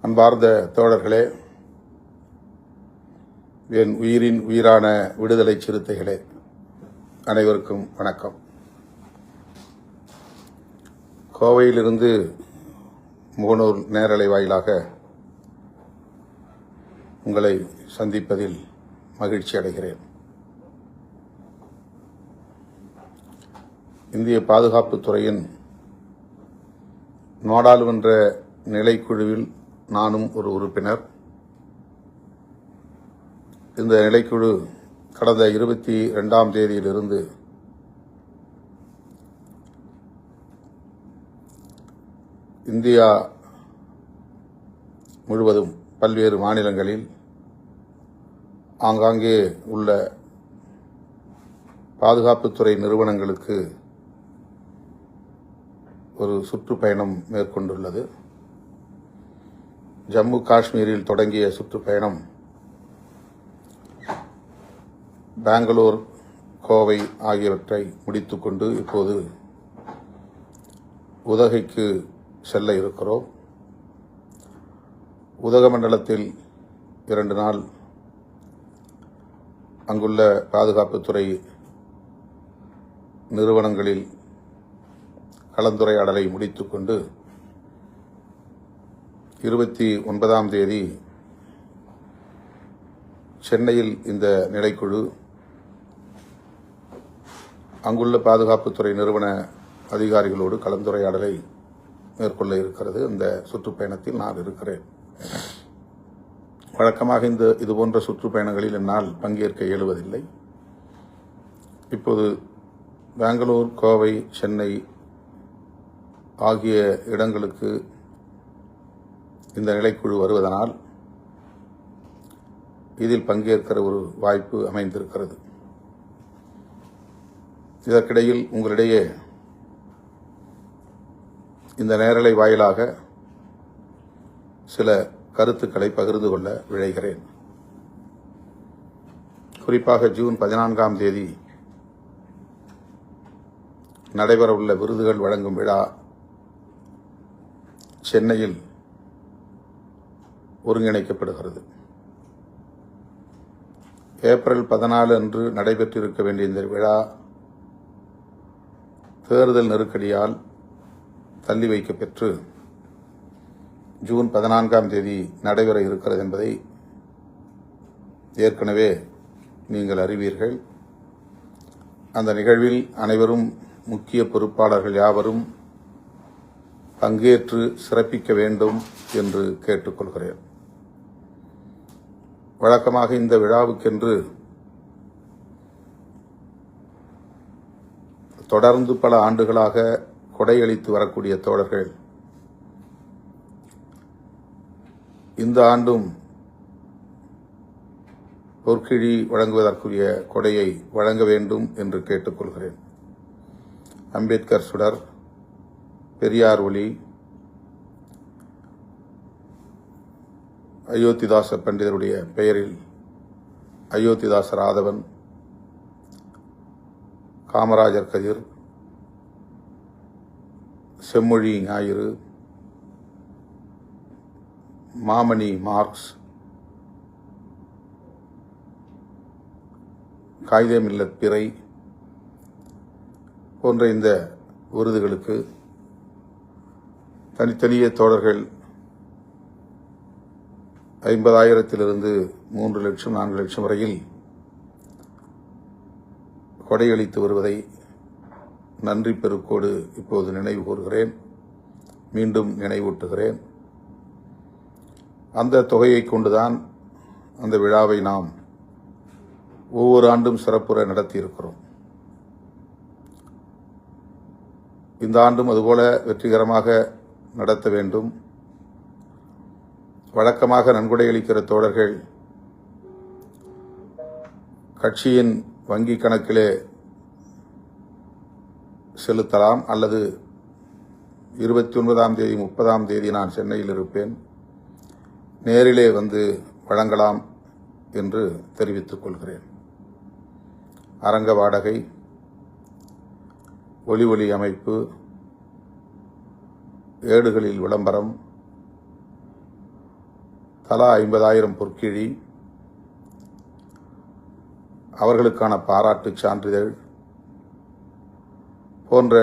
அன்பார்ந்த தோழர்களே, என் உயிரின் உயிரான விடுதலை சிறுத்தைகளே, அனைவருக்கும் வணக்கம். கோவையிலிருந்து முகநூல் நேரலை வாயிலாக உங்களை சந்திப்பதில் மகிழ்ச்சி அடைகிறேன். இந்திய பாதுகாப்புத் துறையின் நாடாளுமன்ற நிலைக்குழுவில் நானும் ஒரு உறுப்பினர். இந்த நிலைக்குழு கடந்த 22ஆம் தேதியிலிருந்து இந்தியா முழுவதும் பல்வேறு மாநிலங்களில் ஆங்காங்கே உள்ள பாதுகாப்புத்துறை நிறுவனங்களுக்கு ஒரு சுற்றுப்பயணம் மேற்கொண்டுள்ளது. ஜம்மு காஷ்மீரில் தொடங்கிய சுற்றுப்பயணம் பெங்களூர், கோவை ஆகியவற்றை முடித்துக்கொண்டு இப்போது உதகைக்கு செல்ல இருக்கிறோம். உதகமண்டலத்தில் 2 நாள் அங்குள்ள பாதுகாப்புத்துறை நிறுவனங்களில் கலந்துரையாடலை முடித்துக்கொண்டு 29ஆம் தேதி சென்னையில் இந்த நிலைக்குழு அங்குள்ள பாதுகாப்புத்துறை நிறுவன அதிகாரிகளோடு கலந்துரையாடலை மேற்கொள்ள இருக்கிறது. இந்த சுற்றுப்பயணத்தில் நான் இருக்கிறேன். வழக்கமாக இதுபோன்ற சுற்றுப்பயணங்களில் என்னால் பங்கேற்க இயலுவதில்லை. இப்போது பெங்களூர், கோவை, சென்னை ஆகிய இடங்களுக்கு இந்த நிலைக்குழு வருவதனால் இதில் பங்கேற்கிற ஒரு வாய்ப்பு அமைந்திருக்கிறது. இதற்கிடையில் உங்களிடையே இந்த நேரலை வாயிலாக சில கருத்துக்களை பகிர்ந்து கொள்ள விழைகிறேன். குறிப்பாக ஜூன் 14ஆம் தேதி நடைபெறவுள்ள விருதுகள் வழங்கும் விழா சென்னையில் ஒருங்கிணைக்கப்படுகிறது. ஏப்ரல் 14 அன்று நடைபெற்றிருக்க வேண்டிய இந்த விழா தேர்தல் நெருக்கடியால் தள்ளி வைக்கப்பெற்று ஜூன் 14ஆம் தேதி நடைபெற இருக்கிறது என்பதை ஏற்கனவே நீங்கள் அறிவீர்கள். அந்த நிகழ்வில் அனைவரும் முக்கிய பொறுப்பாளர்கள் யாவரும் பங்கேற்று சிறப்பிக்க வேண்டும் என்று கேட்டுக்கொள்கிறேன். வழக்கமாக இந்த விழாவுக்கென்று தொடர்ந்து பல ஆண்டுகளாக கொடையளித்து வரக்கூடிய தோழர்கள் இந்த ஆண்டும் பொற்கிழி வழங்குவதற்குரிய கொடையை வழங்க வேண்டும் என்று கேட்டுக்கொள்கிறேன். அம்பேத்கர் சுடர், பெரியார் ஒளி, அயோத்திதாச பண்டிதருடைய பெயரில் அயோத்திதாச ராதவன், காமராஜர் கதிர், செம்மொழி ஞாயிறு, மாமணி மார்க்ஸ், காயிதே மில்லத் பிறை போன்ற இந்த விருதுகளுக்கு தனித்தனியே தோழர்கள் 50,000 3 லட்சம் 4 லட்சம் வரையில் கொடையளித்து வருவதை நன்றி பெருக்கோடு இப்போது நினைவு கூறுகிறேன், மீண்டும் நினைவூட்டுகிறேன். அந்த தொகையை கொண்டுதான் அந்த விழாவை நாம் ஒவ்வொரு ஆண்டும் சிறப்புற நடத்தியிருக்கிறோம். இந்த ஆண்டும் அதுபோல வெற்றிகரமாக நடத்த வேண்டும். வழக்கமாக நன்கொடையளிக்கிற தோழர்கள் கட்சியின் வங்கி கணக்கிலே செலுத்தலாம், அல்லது 29ஆம் தேதி 30ஆம் தேதி நான் சென்னையில் இருப்பேன், நேரிலே வந்து வழங்கலாம் என்று தெரிவித்துக் கொள்கிறேன். அரங்க வாடகை, ஒலி அமைப்பு, ஏடுகளில் விளம்பரம், தலா 50,000 பொற்கிழி, அவர்களுக்கான பாராட்டுச் சான்றிதழ் போன்ற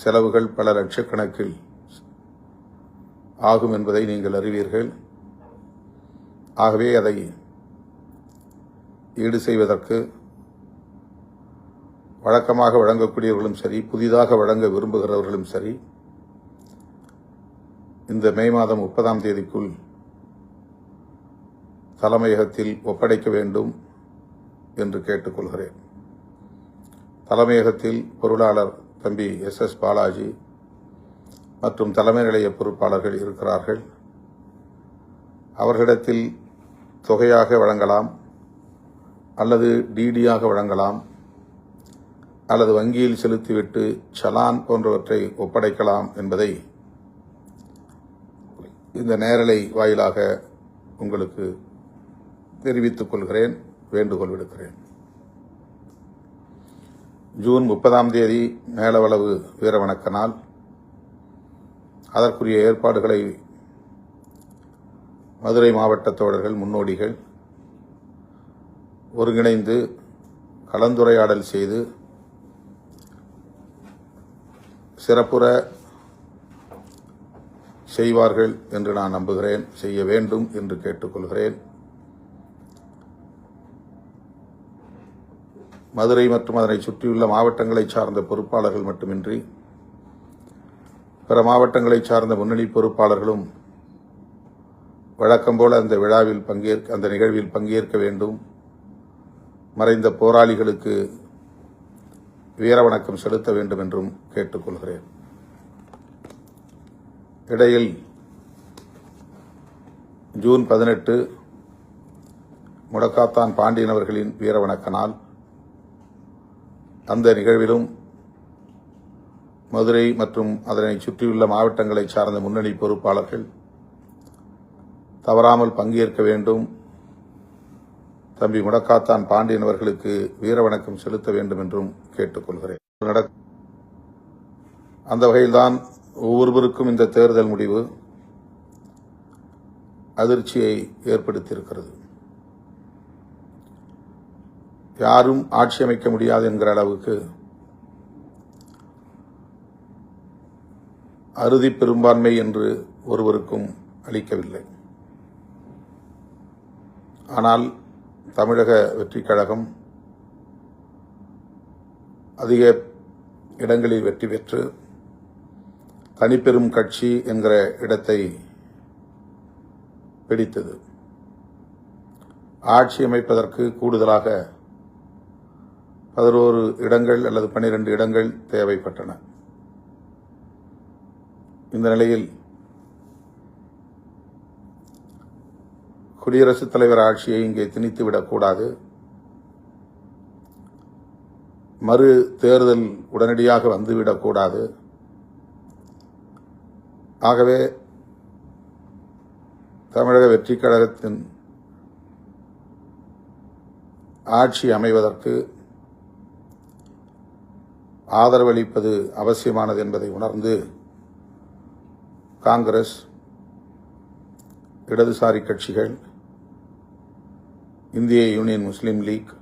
செலவுகள் பல லட்சக்கணக்கில் ஆகும் என்பதை நீங்கள் அறிவீர்கள். ஆகவே அதை ஈடு செய்வதற்கு வழக்கமாக வழங்கக்கூடியவர்களும் சரி, புதிதாக வழங்க விரும்புகிறவர்களும் சரி, இந்த மே மாதம் 30ஆம் தேதிக்குள் தலைமையகத்தில் ஒப்படைக்க வேண்டும் என்று கேட்டுக்கொள்கிறேன். தலைமையகத்தில் பொருளாளர் தம்பி SS பாலாஜி மற்றும் தலைமை நிலைய பொறுப்பாளர்கள் இருக்கிறார்கள். அவர்களிடத்தில் தொகையாக வழங்கலாம், அல்லது டிடியாக வழங்கலாம், அல்லது வங்கியில் செலுத்திவிட்டு சலான் போன்றவற்றை ஒப்படைக்கலாம் என்பதை இந்த நேரலை வாயிலாக உங்களுக்கு தெரிவித்துக் கொள்கிறேன், வேண்டுகோள் விடுக்கிறேன். ஜூன் 30ஆம் தேதி மேலவளவு வீரவணக்க நாள். அதற்குரிய ஏற்பாடுகளை மதுரை மாவட்ட தோழர்கள், முன்னோடிகள் ஒருங்கிணைந்து கலந்துரையாடல் செய்து சிறப்புற செய்வார்கள் என்று நான் நம்புகிறேன். செய்ய வேண்டும் என்று கேட்டுக்கொள்கிறேன். மதுரை மற்றும் அதனை சுற்றியுள்ள மாவட்டங்களைச் சார்ந்த பொறுப்பாளர்கள் மட்டுமின்றி பிற மாவட்டங்களைச் சார்ந்த முன்னணி பொறுப்பாளர்களும் வழக்கம்போல அந்த நிகழ்வில் பங்கேற்க வேண்டும். மறைந்த போராளிகளுக்கு வீரவணக்கம் செலுத்த வேண்டும் என்றும் கேட்டுக்கொள்கிறேன். இடையில் ஜூன் 18 முடக்காத்தான் பாண்டியன் அவர்களின் வீரவணக்க நாள். அந்த நிகழ்விலும் மதுரை மற்றும் அதனை சுற்றியுள்ள மாவட்டங்களைச் சார்ந்த முன்னணி பொறுப்பாளர்கள் தவறாமல் பங்கேற்க வேண்டும். தம்பி முடக்காத்தான் பாண்டியன் அவர்களுக்கு வீரவணக்கம் செலுத்த வேண்டும் என்றும் கேட்டுக்கொள்கிறேன். அந்த வகையில்தான் ஒவ்வொருவருக்கும் இந்த தேர்தல் முடிவு அதிர்ச்சியை ஏற்படுத்தியிருக்கிறது. யாரும் ஆட்சி அமைக்க முடியாது என்கிற அளவுக்கு அறுதி பெரும்பான்மை என்று ஒருவருக்கும் அளிக்கவில்லை. ஆனால் தமிழக வெற்றிக் கழகம் அதிக இடங்களில் வெற்றி பெற்று தனிப்பெரும் கட்சி என்கிற இடத்தை பிடித்தது. ஆட்சி அமைப்பதற்கு கூடுதலாக 11 இடங்கள் அல்லது 12 இடங்கள் தேவைப்பட்டன. இந்த நிலையில் குடியரசுத் தலைவர் ஆட்சியை இங்கே திணித்துவிடக்கூடாது, மறு தேர்தல் உடனடியாக வந்துவிடக்கூடாது. ஆகவே தமிழக வெற்றிக் கழகத்தின் ஆட்சி அமைவதற்கு ஆதரவளிப்பது அவசியமானது என்பதை உணர்ந்து காங்கிரஸ், இடதுசாரி கட்சிகள், இந்திய யூனியன் முஸ்லீம் லீக்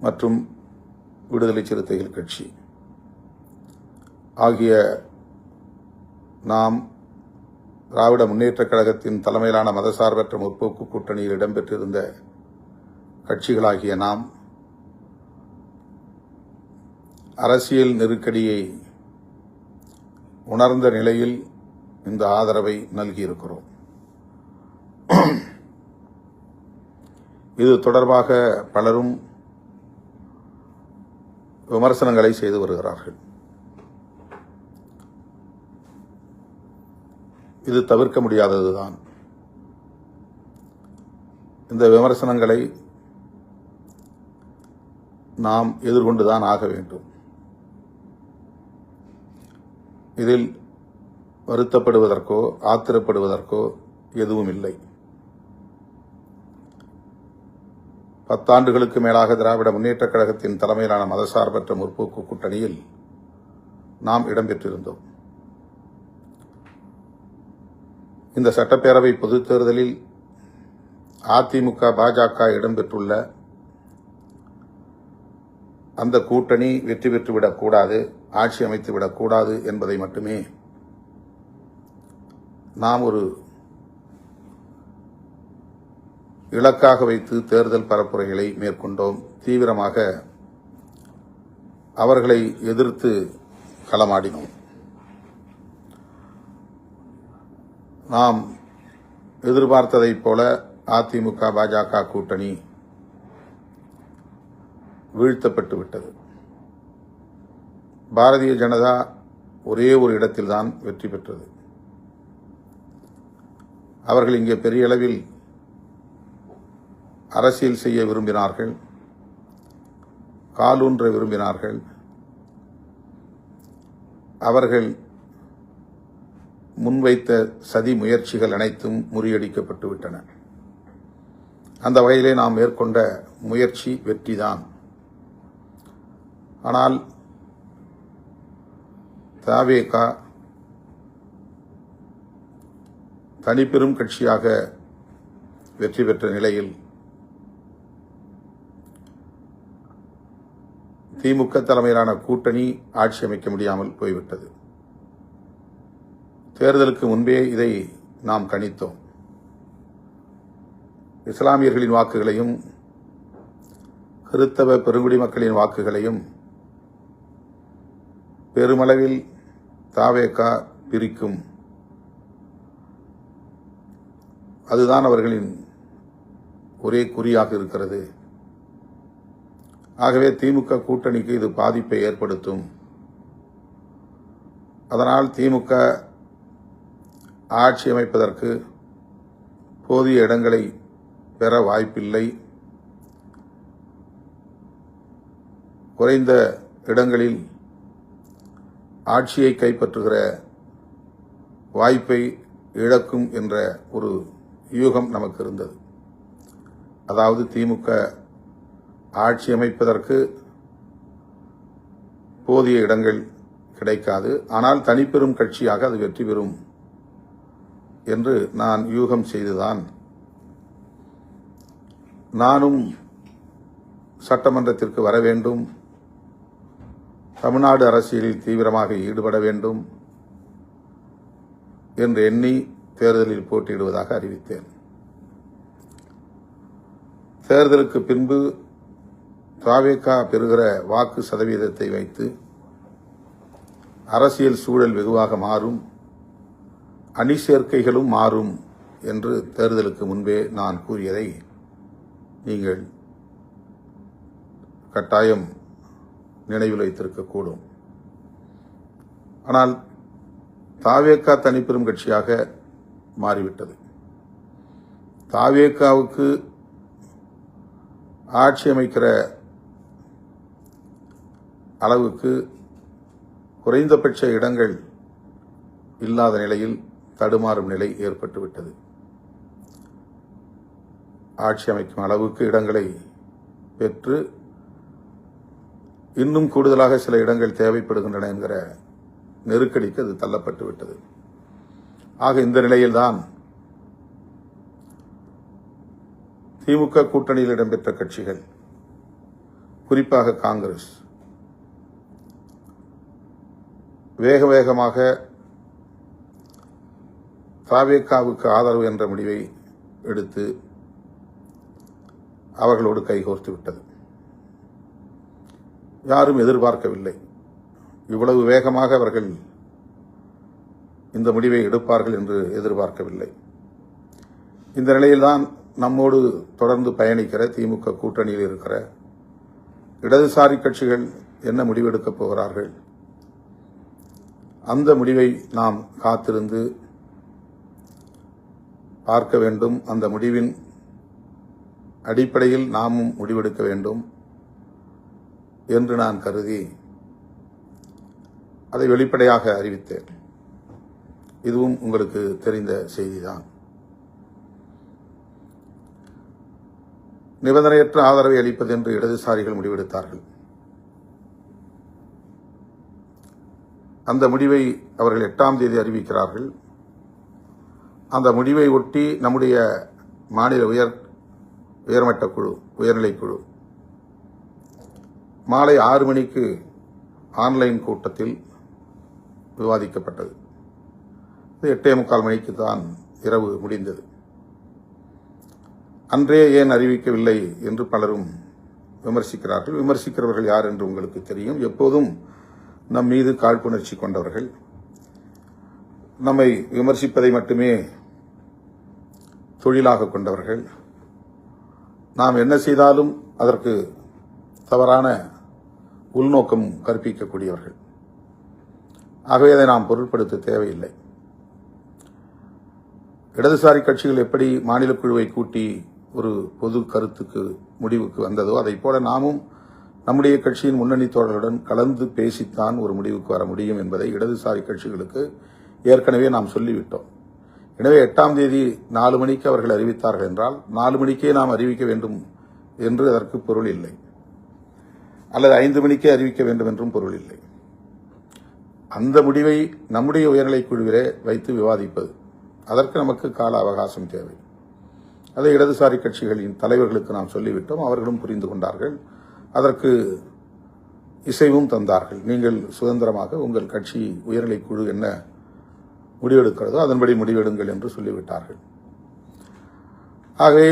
மற்றும் விடுதலை சிறுத்தைகள் கட்சி ஆகிய நாம் திராவிட முன்னேற்றக் கழகத்தின் தலைமையிலான மதசார்பற்ற முற்போக்கு கூட்டணியில் இடம்பெற்றிருந்த கட்சிகளாகிய நாம் அரசியல் நெருக்கடியை உணர்ந்த நிலையில் இந்த ஆதரவை நல்கியிருக்கிறோம். இது தொடர்பாக பலரும் விமர்சனங்களை செய்து வருகிறார்கள். இது தவிர்க்க முடியாததுதான். இந்த விமர்சனங்களை நாம் எதிர்கொண்டுதான் ஆக வேண்டும். இதில் வருத்தப்படுவதற்கோ ஆத்திரப்படுவதற்கோ எதுவும் இல்லை. 10 ஆண்டுகளுக்கு மேலாக திராவிட முன்னேற்றக் கழகத்தின் தலைமையிலான மதசார்பற்ற முற்போக்கு கூட்டணியில் நாம் இடம்பெற்றிருந்தோம். இந்த சட்டப்பேரவை பொதுத் தேர்தலில் அதிமுக பாஜக இடம்பெற்றுள்ள அந்த கூட்டணி வெற்றி பெற்றுவிடக்கூடாது, ஆட்சி அமைத்துவிடக்கூடாது என்பதை மட்டுமே நாம் ஒரு இலக்காக வைத்து தேர்தல் பரப்புரைகளை மேற்கொண்டோம். தீவிரமாக அவர்களை எதிர்த்து களமாடினோம். நாம் எதிர்பார்த்ததைப் போல அதிமுக பாஜக கூட்டணி வீழ்த்தப்பட்டு விட்டது. பாரதிய ஜனதா ஒரே ஒரு இடத்தில்தான் வெற்றி பெற்றது. அவர்கள் இங்கே பெரிய அளவில் அரசியல் செய்ய விரும்பினார்கள், காலூன்ற விரும்பினார்கள். அவர்கள் முன்வைத்த சதி முயற்சிகள் அனைத்தும் முறியடிக்கப்பட்டு விட்டன. அந்த வகையிலே நாம் மேற்கொண்ட முயற்சி வெற்றிதான். ஆனால் தவேக தனிப்பெரும் கட்சியாக வெற்றி பெற்ற நிலையில் திமுக தலைமையிலான கூட்டணி ஆட்சி அமைக்க முடியாமல் போய்விட்டது. தேர்தலுக்கு முன்பே இதை நாம் கணித்தோம். இஸ்லாமியர்களின் வாக்குகளையும் கிறித்தவ பெருங்குடி மக்களின் வாக்குகளையும் பெருமளவில் தவேக பிரிக்கும். அதுதான் அவர்களின் ஒரே குறியாக இருக்கிறது. ஆகவே திமுக கூட்டணிக்கு இது பாதிப்பை ஏற்படுத்தும். அதனால் திமுக ஆட்சி அமைப்பதற்கு போதிய இடங்களை பெற வாய்ப்பில்லை. குறைந்த இடங்களில் ஆட்சியை கைப்பற்றுகிற வாய்ப்பை இழக்கும் என்ற ஒரு யூகம் நமக்கு இருந்தது. அதாவது திமுக ஆட்சி அமைப்பதற்கு போதிய இடங்கள் கிடைக்காது, ஆனால் தனிப்பெரும் கட்சியாக அது வெற்றி பெறும் என்று நான் யூகம் செய்துதான் நானும் சட்டமன்றத்திற்கு வர வேண்டும், தமிழ்நாடு அரசியலில் தீவிரமாக ஈடுபட வேண்டும் என்று எண்ணி தேர்தலில் போட்டியிடுவதாக அறிவித்தேன். தேர்தலுக்கு பின்பு தவேக பெறுகிற வாக்கு சதவீதத்தை வைத்து அரசியல் சூழல் வெகுவாக மாறும், அணி சேர்க்கைகளும் மாறும் என்று தேர்தலுக்கு முன்பே நான் கூறியதை நீங்கள் கட்டாயம் நினைவில் வைத்திருக்கக்கூடும். ஆனால் தவேக தனிப்பெரும் கட்சியாக மாறிவிட்டது. தவேகவுக்கு ஆட்சி அமைக்கிற அளவுக்கு குறைந்தபட்ச இடங்கள் இல்லாத நிலையில் தடுமாறும் நிலை ஏற்பட்டுவிட்டது. ஆட்சி அமைக்கும் அளவுக்கு இடங்களை பெற்று இன்னும் கூடுதலாக சில இடங்கள் தேவைப்படுகின்றன என்கிற நெருக்கடிக்கு அது தள்ளப்பட்டு விட்டது. ஆக இந்த நிலையில்தான் திமுக கூட்டணியில் இடம்பெற்ற கட்சிகள், குறிப்பாக காங்கிரஸ், வேக வேகமாக தவேகவுக்கு ஆதரவு என்ற முடிவை எடுத்து அவர்களோடு கைகோர்த்து விட்டது. யாரும் எதிர்பார்க்கவில்லை, இவ்வளவு வேகமாக அவர்கள் இந்த முடிவை எடுப்பார்கள் என்று எதிர்பார்க்கவில்லை. இந்த நிலையில்தான் நம்மோடு தொடர்ந்து பயணிக்கிற திமுக கூட்டணியில் இருக்கிற இடதுசாரி கட்சிகள் என்ன முடிவெடுக்கப் போகிறார்கள், அந்த முடிவை நாம் காத்திருந்து பார்க்க வேண்டும். அந்த முடிவின் அடிப்படையில் நாமும் முடிவெடுக்க வேண்டும் என்று நான் கருதி அதை வெளிப்படையாக அறிவித்தேன். இதுவும் உங்களுக்கு தெரிந்த செய்திதான். நிபந்தனையற்ற ஆதரவை அளிப்பது என்று இடதுசாரிகள் முடிவெடுத்தார்கள். அந்த முடிவை அவர்கள் 8ஆம் தேதி அறிவிக்கிறார்கள். அந்த முடிவை ஒட்டி நம்முடைய மாநில உயர்மட்ட குழு, உயர்நிலைக்குழு மாலை 6 மணிக்கு ஆன்லைன் கூட்டத்தில் விவாதிக்கப்பட்டது. 8:45 மணிக்கு தான் இரவு முடிந்தது. அன்றே ஏன் அறிவிக்கவில்லை என்று பலரும் விமர்சிக்கிறார்கள். விமர்சிக்கிறவர்கள் யார் என்று உங்களுக்கு தெரியும். எப்போதும் நம் மீது காழ்ப்புணர்ச்சி கொண்டவர்கள், நம்மை விமர்சிப்பதை மட்டுமே தொழிலாக கொண்டவர்கள், நாம் என்ன செய்தாலும் அதற்கு தவறான உள்நோக்கம் கற்பிக்கக்கூடியவர்கள். ஆகவே அதை நாம் பொருட்படுத்த தேவையில்லை. இடதுசாரி கட்சிகள் எப்படி மாநில குழுவை கூட்டி ஒரு பொது கருத்துக்கு முடிவுக்கு வந்ததோ அதை போல நாமும் நம்முடைய கட்சியின் முன்னணி தோழர்களுடன் கலந்து பேசித்தான் ஒரு முடிவுக்கு வர முடியும் என்பதை இடதுசாரி கட்சிகளுக்கு ஏற்கனவே நாம் சொல்லிவிட்டோம். எனவே 8ஆம் தேதி 4 மணிக்கு அவர்கள் அறிவித்தார்கள் என்றால் 4 மணிக்கே நாம் அறிவிக்க வேண்டும் என்று அதற்கு பொருள் இல்லை, அல்லது 5 மணிக்கே அறிவிக்க வேண்டும் என்றும் பொருள் இல்லை. அந்த முடிவை நம்முடைய உயர்நிலைக் குழுவிலே வைத்து விவாதிப்பது, அதற்கு நமக்கு கால அவகாசம் தேவை. அதை இடதுசாரி கட்சிகளின் தலைவர்களுக்கு நாம் சொல்லிவிட்டோம். அவர்களும் புரிந்து கொண்டார்கள், அதற்கு இசைவும் தந்தார்கள். நீங்கள் சுதந்திரமாக உங்கள் கட்சி உயர்நிலைக் குழு என்ன முடிவெடுக்கிறதோ அதன்படி முடிவெடுங்கள் என்று சொல்லிவிட்டார்கள். ஆகவே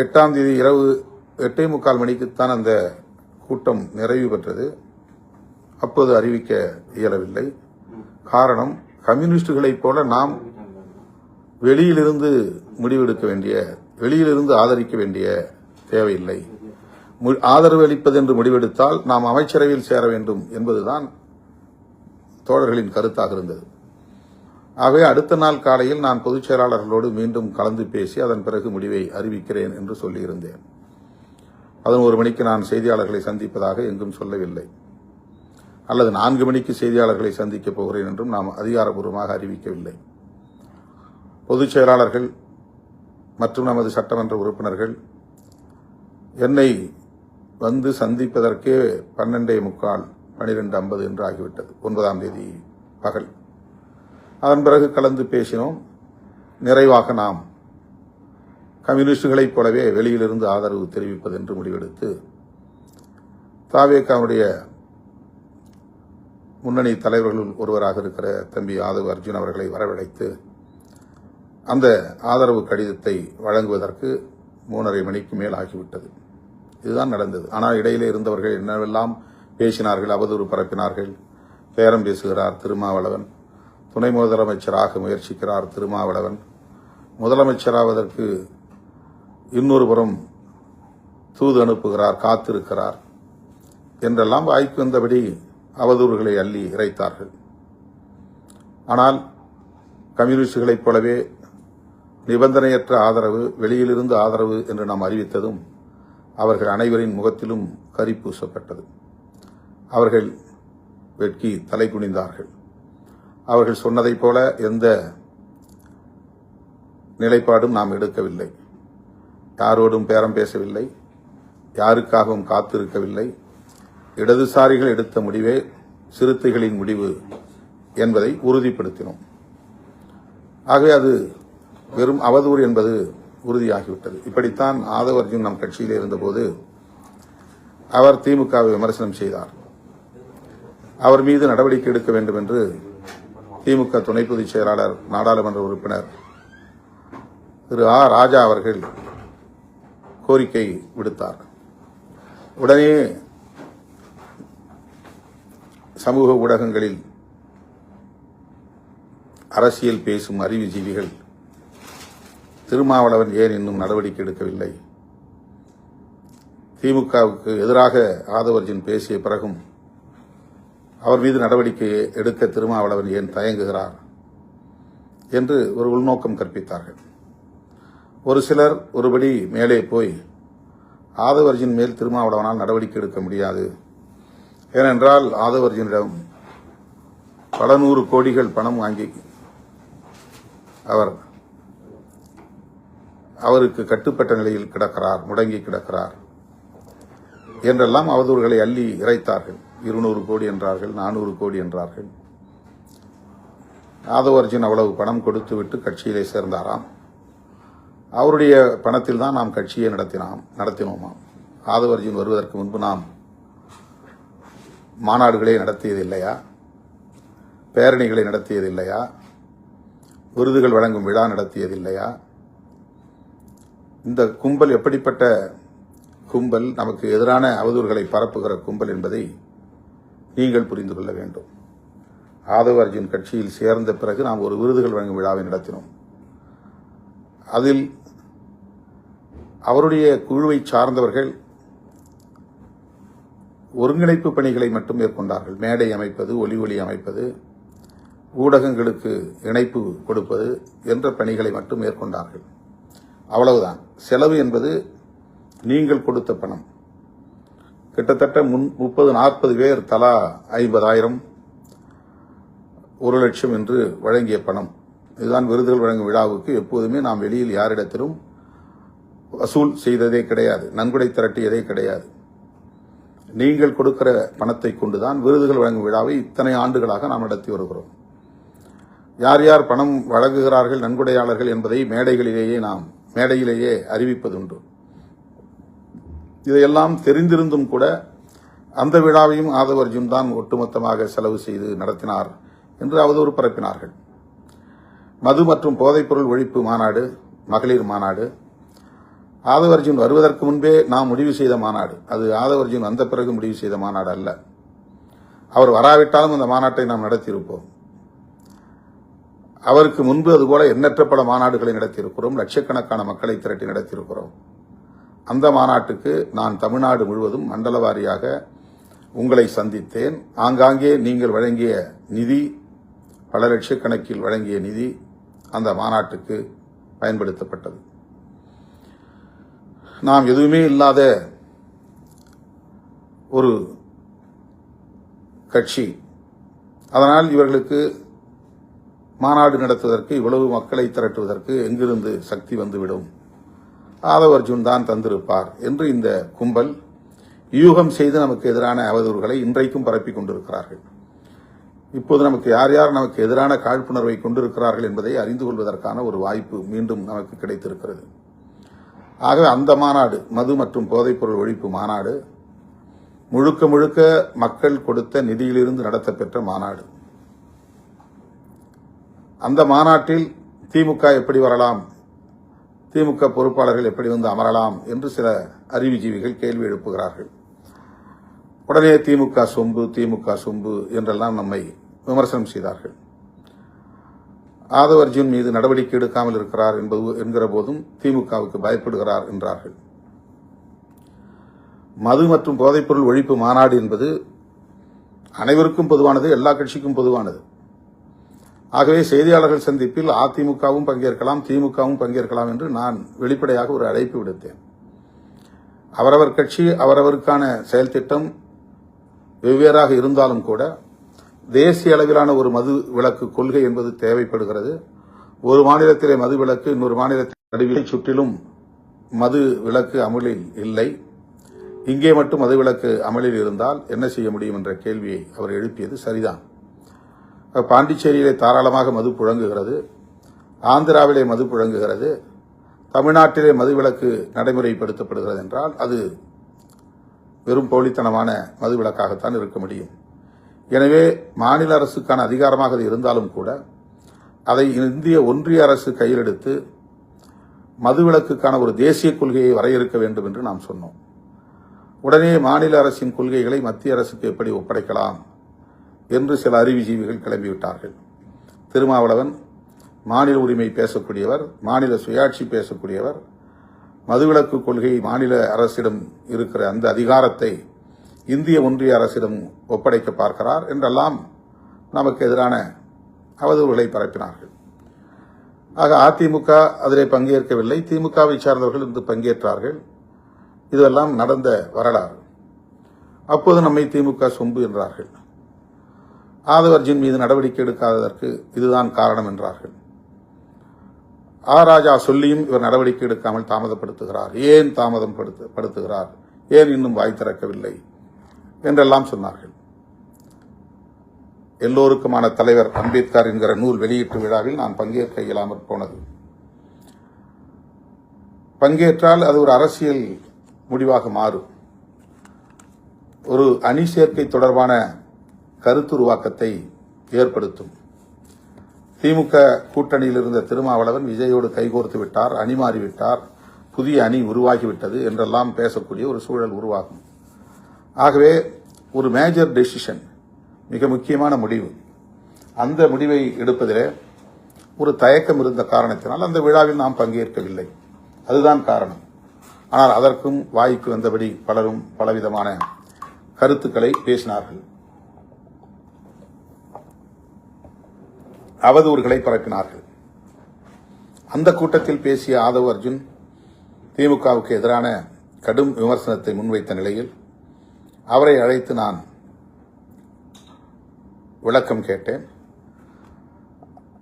8ஆம் தேதி இரவு 8:45 மணிக்குத்தான் அந்த கூட்டம் நிறைவு பெற்றது. அப்போது அறிவிக்க இயலவில்லை. காரணம், கம்யூனிஸ்டுகளைப் போல நாம் வெளியிலிருந்து முடிவெடுக்க வேண்டிய, வெளியிலிருந்து ஆதரிக்க வேண்டிய தேவையில்லை. ஆதரவு அளிப்பது என்று முடிவெடுத்தால் நாம் அமைச்சரவையில் சேர வேண்டும் என்பதுதான் தோழர்களின் கருத்தாக இருந்தது. ஆகவே அடுத்த நாள் காலையில் நான் பொதுச் செயலாளர்களோடு மீண்டும் கலந்து பேசி அதன் பிறகு முடிவை அறிவிக்கிறேன் என்று சொல்லியிருந்தேன். 11 மணிக்கு நான் செய்தியாளர்களை சந்திப்பதாக எங்கும் சொல்லவில்லை, அல்லது 4 மணிக்கு செய்தியாளர்களை சந்திக்கப் போகிறேன் என்றும் நாம் அதிகாரப்பூர்வமாக அறிவிக்கவில்லை. பொதுச் செயலாளர்கள் மற்றும் நமது சட்டமன்ற உறுப்பினர்கள் என்னை வந்து சந்திப்பதற்கே 12:45, 12:50 என்று ஆகிவிட்டது. 9ஆம் தேதி பகல். அதன் பிறகு கலந்து பேசினோம். நிறைவாக நாம் கம்யூனிஸ்டுகளைப் போலவே வெளியிலிருந்து ஆதரவு தெரிவிப்பது என்று முடிவெடுத்து தாவேகாவுடைய முன்னணி தலைவர்களுள் ஒருவராக இருக்கிற தம்பி ஆதவ் அர்ஜுன் அவர்களை வரவழைத்து அந்த ஆதரவு கடிதத்தை வழங்குவதற்கு 3:30 மணிக்கு மேல் ஆகிவிட்டது. இதுதான் நடந்தது. ஆனால் இடையிலே இருந்தவர்கள் என்னவெல்லாம் பேசினார்கள், அவதூறு பரப்பினார்கள். பேரம் பேசுகிறார் திருமாவளவன், துணை முதலமைச்சராக முயற்சிக்கிறார் திருமாவளவன், முதலமைச்சராவதற்கு இன்னொரு புறம் தூது அனுப்புகிறார், காத்திருக்கிறார் என்றெல்லாம் வாய்க்கு வந்தபடி அவதூறுகளை அள்ளி இறைத்தார்கள். ஆனால் கம்யூனிஸ்டுகளைப் போலவே நிபந்தனையற்ற ஆதரவு, வெளியிலிருந்து ஆதரவு என்று நாம் அறிவித்ததும் அவர்கள் அனைவரின் முகத்திலும் கரி பூசப்பட்டது. அவர்கள் வெட்கி தலை குனிந்தார்கள். அவர்கள் சொன்னதைப் போல எந்த நிலைப்பாடும் நாம் எடுக்கவில்லை. யாரோடும் பேரம் பேசவில்லை, யாருக்காகவும் காத்திருக்கவில்லை. இடதுசாரிகள் எடுத்த முடிவே சிறுத்தைகளின் முடிவு என்பதை உறுதிப்படுத்தினோம். ஆகவே அது வெறும் அவதூறு என்பது உறுதியாகிவிட்டது. இப்படித்தான் ஆதவ் அர்ஜுன் நம் கட்சியில் இருந்தபோது அவர் திமுகவை விமர்சனம் செய்தார். அவர் மீது நடவடிக்கை எடுக்க வேண்டும் என்று திமுக துணை பொதுச் செயலாளர், நாடாளுமன்ற உறுப்பினர் திரு ராஜா அவர்கள் கோரிக்கை விடுத்தார். உடனே சமூக ஊடகங்களில் அரசியல் பேசும் அறிவுஜீவிகள் திருமாவளவன் ஏன் இன்னும் நடவடிக்கை எடுக்கவில்லை, திமுகவுக்கு எதிராக ஆதவ் அர்ஜுன் பேசிய பிறகும் அவர் மீது நடவடிக்கை எடுக்க திருமாவளவன் ஏன் தயங்குகிறார் என்று ஒரு உள்நோக்கம் கற்பித்தார்கள். ஒரு சிலர் ஒருபடி மேலே போய் ஆதவ் அர்ஜுன் மேல் திருமாவளவனால் நடவடிக்கை எடுக்க முடியாது, ஏனென்றால் ஆதவ் அர்ஜுனிடம் பல 100 கோடிகள் பணம் வாங்கி அவருக்கு கட்டுப்பட்ட நிலையில் கிடக்கிறார், முடங்கி கிடக்கிறார் என்றெல்லாம் அவதூறுகளை அள்ளி இறைத்தார்கள். 200 கோடி என்றார்கள், 400 கோடி என்றார்கள். ஆதவ அர்ஜுன் அவ்வளவு பணம் கொடுத்து விட்டு கட்சியிலே சேர்ந்தாராம். அவருடைய பணத்தில் தான் நாம் கட்சியை நடத்தினோமாம். ஆதவ அர்ஜுன் வருவதற்கு முன்பு நாம் மாநாடுகளை நடத்தியது இல்லையா? பேரணிகளை நடத்தியது இல்லையா? விருதுகள் வழங்கும் விழா நடத்தியது இல்லையா? இந்த கும்பல் எப்படிப்பட்ட கும்பல், நமக்கு எதிரான அவதூறுகளை பரப்புகிற கும்பல் என்பதை நீங்கள் புரிந்து கொள்ள வேண்டும். ஆதவ அர்ஜுன் கட்சியில் சேர்ந்த பிறகு நாம் ஒரு விருதுகள் வழங்கும் விழாவை நடத்தினோம். அதில் அவருடைய குழுவை சார்ந்தவர்கள் ஒருங்கிணைப்பு பணிகளை மட்டும் மேற்கொண்டார்கள். மேடை அமைப்பது, ஒலி அமைப்பது, ஊடகங்களுக்கு இணைப்பு கொடுப்பது என்ற பணிகளை மட்டும் மேற்கொண்டார்கள். அவ்வளவுதான். செலவு என்பது நீங்கள் கொடுத்த பணம். கிட்டத்தட்ட 30-40 பேர் தலா 50,000, 1,00,000 என்று வழங்கிய பணம். இதுதான் விருதுகள் வழங்கும் விழாவுக்கு. எப்போதுமே நாம் வெளியில் யாரிடத்திலும் வசூல் செய்ததே கிடையாது, நன்கொடை திரட்டியதே கிடையாது. நீங்கள் கொடுக்கிற பணத்தை கொண்டுதான் விருதுகள் வழங்கும் விழாவை இத்தனை ஆண்டுகளாக நாம் நடத்தி வருகிறோம். யார் யார் பணம் வழங்குகிறார்கள், நன்கொடையாளர்கள் என்பதை மேடையிலேயே அறிவிப்பதுண்டு. இதையெல்லாம் தெரிந்திருந்தும் கூட அந்த விழாவையும் ஆதவ அர்ஜுன் தான் ஒட்டுமொத்தமாக செலவு செய்து நடத்தினார் என்று அவதூறு பரப்பினார்கள். மது மற்றும் போதைப்பொருள் ஒழிப்பு மாநாடு, மகளிர் மாநாடு, ஆதவ அர்ஜுன் வருவதற்கு முன்பே நாம் முடிவு செய்த மாநாடு. அது ஆதவ அர்ஜுன் வந்த பிறகு முடிவு செய்த மாநாடு அல்ல. அவர் வராவிட்டாலும் அந்த மாநாட்டை நாம் நடத்தியிருப்போம். அவருக்கு முன்பு அதுபோல எண்ணற்ற பல மாநாடுகளை நடத்தியிருக்கிறோம். லட்சக்கணக்கான மக்களை திரட்டி நடத்தியிருக்கிறோம். அந்த மாநாட்டுக்கு நான் தமிழ்நாடு முழுவதும் மண்டல வாரியாக உங்களை சந்தித்தேன். ஆங்காங்கே நீங்கள் வழங்கிய நிதி, பல லட்சக்கணக்கில் வழங்கிய நிதி அந்த மாநாட்டுக்கு பயன்படுத்தப்பட்டது. நாம் எதுவுமே இல்லாத ஒரு கட்சி. அதனால் இவர்களுக்கு மாநாடு நடத்துவதற்கு, இவ்வளவு மக்களை திரட்டுவதற்கு எங்கிருந்து சக்தி வந்துவிடும்? ஆதவ அர்ஜுன் தான் தந்திருப்பார் என்று இந்த கும்பல் யூகம் செய்து நமக்கு எதிரான அவதூறுகளை இன்றைக்கும் பரப்பிக் கொண்டிருக்கிறார்கள். இப்போது நமக்கு யார் யார் நமக்கு எதிரான காழ்ப்புணர்வை கொண்டிருக்கிறார்கள் என்பதை அறிந்து கொள்வதற்கான ஒரு வாய்ப்பு மீண்டும் நமக்கு கிடைத்திருக்கிறது. ஆகவே அந்த மாநாடு, மது மற்றும் போதைப்பொருள் ஒழிப்பு மாநாடு, முழுக்க முழுக்க மக்கள் கொடுத்த நிதியிலிருந்து நடத்தப்பெற்ற மாநாடு. அந்த மாநாட்டில் திமுக எப்படி வரலாம், திமுக பொறுப்பாளர்கள் எப்படி வந்து அமரலாம் என்று சில அறிவுஜீவிகள் கேள்வி எழுப்புகிறார்கள். உடனே திமுக சொம்பு என்றெல்லாம் நம்மை விமர்சனம் செய்தார்கள். ஆதவ அர்ஜுன் மீது நடவடிக்கை எடுக்காமல் இருக்கிறார் என்கிற போதும் திமுகவுக்கு பயப்படுகிறார் என்றார்கள். மது மற்றும் போதைப்பொருள் ஒழிப்பு மாநாடு என்பது அனைவருக்கும் பொதுவானது, எல்லா கட்சிக்கும் பொதுவானது. ஆகவே செய்தியாளர்கள் சந்திப்பில் அதிமுகவும் பங்கேற்கலாம், திமுகவும் பங்கேற்கலாம் என்று நான் வெளிப்படையாக ஒரு அழைப்பு விடுத்தேன். அவரவர் கட்சி அவரவருக்கான செயல் திட்டம் வெவ்வேறாக இருந்தாலும் கூட தேசிய அளவிலான ஒரு மது விலக்கு கொள்கை என்பது தேவைப்படுகிறது. ஒரு மாநிலத்திலே மது விலக்கு, இன்னொரு மாநிலத்தில் நடுவிலை சுற்றிலும் மது விலக்கு அமலில் இல்லை. இங்கே மட்டும் மது விலக்கு அமலில் இருந்தால் என்ன செய்ய முடியும் என்ற கேள்வியை அவர் எழுப்பியது சரிதான். பாண்டிச்சேரியிலே தாராளமாக மது புழங்குகிறது, ஆந்திராவிலே மது புழங்குகிறது, தமிழ்நாட்டிலே மது விலக்கு நடைமுறைப்படுத்தப்படுகிறது என்றால் அது வெறும் போலித்தனமான மது விலக்காகத்தான் இருக்க முடியும். எனவே மாநில அரசுக்கான அதிகாரமாக அது இருந்தாலும் கூட அதை இந்திய ஒன்றிய அரசு கையில் எடுத்து மதுவிலக்குக்கான ஒரு தேசிய கொள்கையை வரையறுக்க வேண்டும் என்று நாம் சொன்னோம். உடனே மாநில அரசின் கொள்கைகளை மத்திய அரசுக்கு எப்படி ஒப்படைக்கலாம் என்று சில அறிவுஜீவிகள் கிளம்பிவிட்டார்கள். திருமாவளவன் மாநில உரிமை பேசக்கூடியவர், மாநில சுயாட்சி பேசக்கூடியவர், மதுவிலக்கு கொள்கை மாநில அரசிடம் இருக்கிற அந்த அதிகாரத்தை இந்திய ஒன்றிய அரசிடம் ஒப்படைக்க பார்க்கிறார் என்றெல்லாம் நமக்கு எதிரான அவதூறுகளை பரப்பினார்கள். ஆக அதிமுக அதிலே பங்கேற்கவில்லை, திமுகவை சார்ந்தவர்கள் இன்று பங்கேற்றார்கள். இதெல்லாம் நடந்த வரலாறு. அப்போது நம்மை திமுக சொம்பு என்றார்கள். ஆதவ அர்ஜுன் மீது நடவடிக்கை எடுக்காததற்கு இதுதான் காரணம் என்றார்கள். ராஜா சொல்லியும் இவர் நடவடிக்கை எடுக்காமல் தாமதப்படுத்துகிறார். ஏன் தாமதப்படுத்துகிறார், ஏன் இன்னும் வாய் திறக்கவில்லை என்றெல்லாம் சொன்னார்கள். எல்லோருக்குமான தலைவர் அம்பேத்கர் என்கிற நூல் வெளியீட்டு விழாவில் நான் பங்கேற்க இயலாமற் போனது. பங்கேற்றால் அது ஒரு அரசியல் முடிவாக மாறும். ஒரு அணி சேர்க்கை தொடர்பான கருத்துருவாக்கத்தை ஏற்படுத்தும். திமுக கூட்டணியில் இருந்த திருமாவளவன் விஜயோடு கைகோர்த்து விட்டார், அணி மாறிவிட்டார், புதிய அணி உருவாகிவிட்டது என்றெல்லாம் பேசக்கூடிய ஒரு சூழல் உருவாகும். ஆகவே ஒரு மேஜர் டெசிஷன், மிக முக்கியமான முடிவு, அந்த முடிவை எடுப்பதிலே ஒரு தயக்கம் இருந்த காரணத்தினால் அந்த விழாவில் நாம் பங்கேற்கவில்லை. அதுதான் காரணம். ஆனால் அதற்கும் வாய்க்கு வந்தபடி பலரும் பலவிதமான கருத்துக்களை பேசினார்கள், அவதூறுகளை பரப்பினார்கள். அந்த கூட்டத்தில் பேசிய ஆதவ் அர்ஜுன் திமுகவுக்கு எதிரான கடும் விமர்சனத்தை முன்வைத்த நிலையில் அவரை அழைத்து நான் விளக்கம் கேட்டேன்.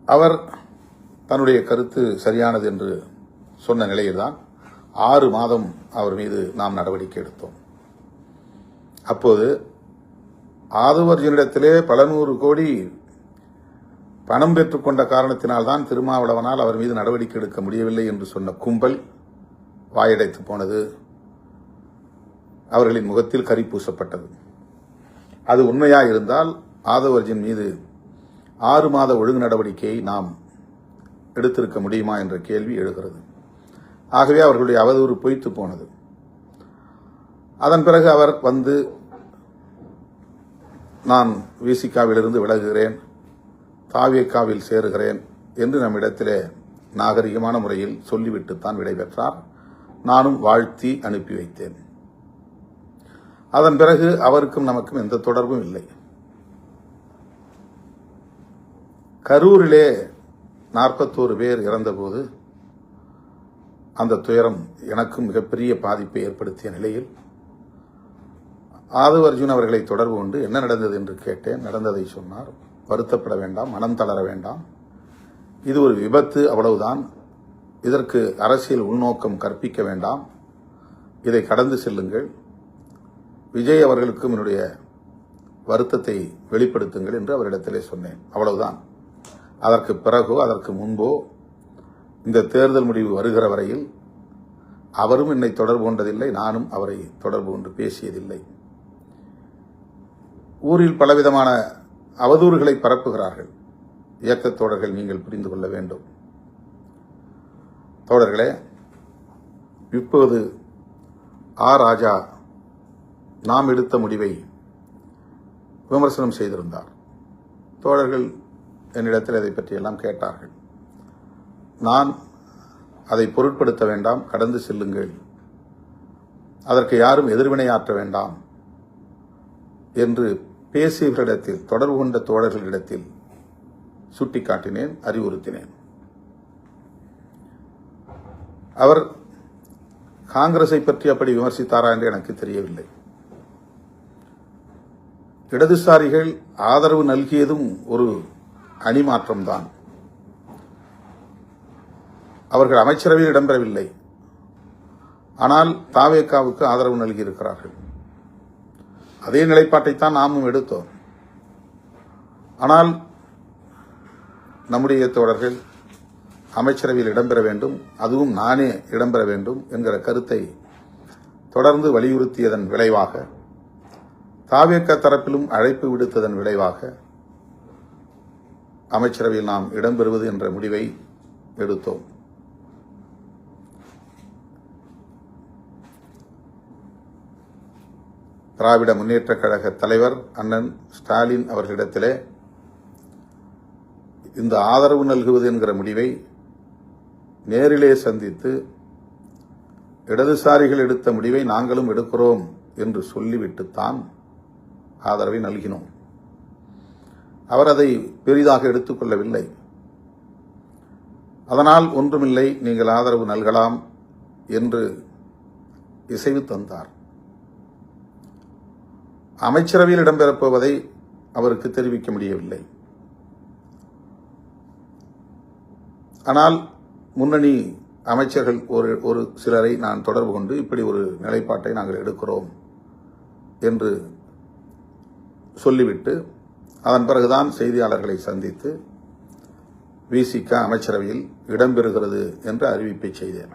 அவர் தன்னுடைய கருத்து சரியானது என்று சொன்ன நிலையில்தான் 6 மாதம் அவர் மீது நாம் நடவடிக்கை எடுத்தோம். அப்போது ஆதவ் அர்ஜுனிடத்திலே பல 100 கோடி பணம் பெற்றுக்கொண்ட காரணத்தினால்தான் திருமாவளவனால் அவர் மீது நடவடிக்கை எடுக்க முடியவில்லை என்று சொன்ன கும்பல் வாயடைத்து போனது. அவர்களின் முகத்தில் கரி பூசப்பட்டது. அது உண்மையாக இருந்தால் ஆதவ் அர்ஜுன் மீது 6 மாத ஒழுங்கு நடவடிக்கையை நாம் எடுத்திருக்க முடியுமா என்ற கேள்வி எழுகிறது. ஆகவே அவர்களுடைய அவதூறு பொய்த்து போனது. அதன் பிறகு அவர் வந்து நான் விசிகாவிலிருந்து விலகுகிறேன், தாவேகாவில் சேருகிறேன் என்று நம்மிடத்திலே நாகரிகமான முறையில் சொல்லிவிட்டுத்தான் விடைபெற்றார். நானும் வாழ்த்தி அனுப்பி வைத்தேன். அதன் பிறகு அவருக்கும் நமக்கும் எந்த தொடர்பும் இல்லை. கரூரிலே 41 பேர் இறந்தபோது அந்த துயரம் எனக்கும் மிகப்பெரிய பாதிப்பை ஏற்படுத்திய நிலையில் ஆதவ் அர்ஜுன் அவர்களை தொடர்பு கொண்டு என்ன நடந்தது என்று கேட்டேன். நடந்ததை சொன்னார். வருத்தப்பட வேண்டாம், மனம் தளர வேண்டாம், இது ஒரு விபத்து, அவ்வளவுதான், இதற்கு அரசியல் உள்நோக்கம் கற்பிக்க வேண்டாம், இதை கடந்து செல்லுங்கள், விஜய் அவர்களுக்கும் என்னுடைய வருத்தத்தை வெளிப்படுத்துங்கள் என்று அவரிடத்திலே சொன்னேன். அவ்வளவுதான். அதற்கு பிறகோ அதற்கு முன்போ இந்த தேர்தல் முடிவு வருகிற வரையில் அவரும் என்னை தொடர்பு கொண்டதில்லை, நானும் அவரை தொடர்பு கொண்டு பேசியதில்லை. ஊரில் பலவிதமான அவதூறுகளை பரப்புகிறார்கள் இயக்கத் தோழர்கள், நீங்கள் புரிந்து கொள்ள வேண்டும். தோழர்களே, இப்போது ராஜா நாம் எடுத்த முடிவை விமர்சனம் செய்திருந்தார். தோழர்கள் என்னிடத்தில் அதை பற்றியெல்லாம் கேட்டார்கள். நான் அதை பொருட்படுத்த வேண்டாம், கடந்து செல்லுங்கள், அதற்கு யாரும் எதிர்வினையாற்ற வேண்டாம் என்று பேசியவர்களிடத்தில், தொடர்பு கொண்ட தோழர்களிடத்தில் சுட்டிக்காட்டினேன், அறிவுறுத்தினேன். அவர் காங்கிரஸை பற்றி அப்படி விமர்சித்தாரா என்று எனக்கு தெரியவில்லை. இடதுசாரிகள் ஆதரவு நல்கியதும் ஒரு அணி மாற்றம்தான். அவர்கள் அமைச்சரவையில் இடம்பெறவில்லை, ஆனால் தாவேகாவுக்கு ஆதரவு நல்கியிருக்கிறார்கள். அதே நிலைப்பாட்டைத்தான் நாமும் எடுத்தோம். ஆனால் நம்முடைய தோழர்கள் அமைச்சரவையில் இடம்பெற வேண்டும், அதுவும் நானே இடம்பெற வேண்டும் என்கிற கருத்தை தொடர்ந்து வலியுறுத்தியதன் விளைவாக, தாவேகா தரப்பிலும் அழைப்பு விடுத்ததன் விளைவாக அமைச்சரவையில் நாம் இடம்பெறுவது என்ற முடிவை எடுத்தோம். திராவிட முன்னேற்றக் கழக தலைவர் அண்ணன் ஸ்டாலின் அவர்களிடத்திலே இந்த ஆதரவு நல்குவது என்கிற முடிவை நேரிலே சந்தித்து இடதுசாரிகள் எடுத்த முடிவை நாங்களும் எடுக்கிறோம் என்று சொல்லிவிட்டுத்தான் ஆதரவை நல்கினோம். அவர் அதை பெரிதாக எடுத்துக்கொள்ளவில்லை. அதனால் ஒன்றுமில்லை, நீங்கள் ஆதரவு நல்கலாம் என்று இசைவு தந்தார். அமைச்சரவையில் இடம்பெறப் போவதை அவருக்கு தெரிவிக்க முடியவில்லை. ஆனால் முன்னணி அமைச்சர்கள் ஒரு சிலரை நான் தொடர்பு கொண்டு இப்படி ஒரு நிலைப்பாட்டை நாங்கள் எடுக்கிறோம் என்று சொல்லிவிட்டு அதன் பிறகுதான் செய்தியாளர்களை சந்தித்து விசிக அமைச்சரவையில் இடம்பெறுகிறது என்ற அறிவிப்பை செய்தேன்.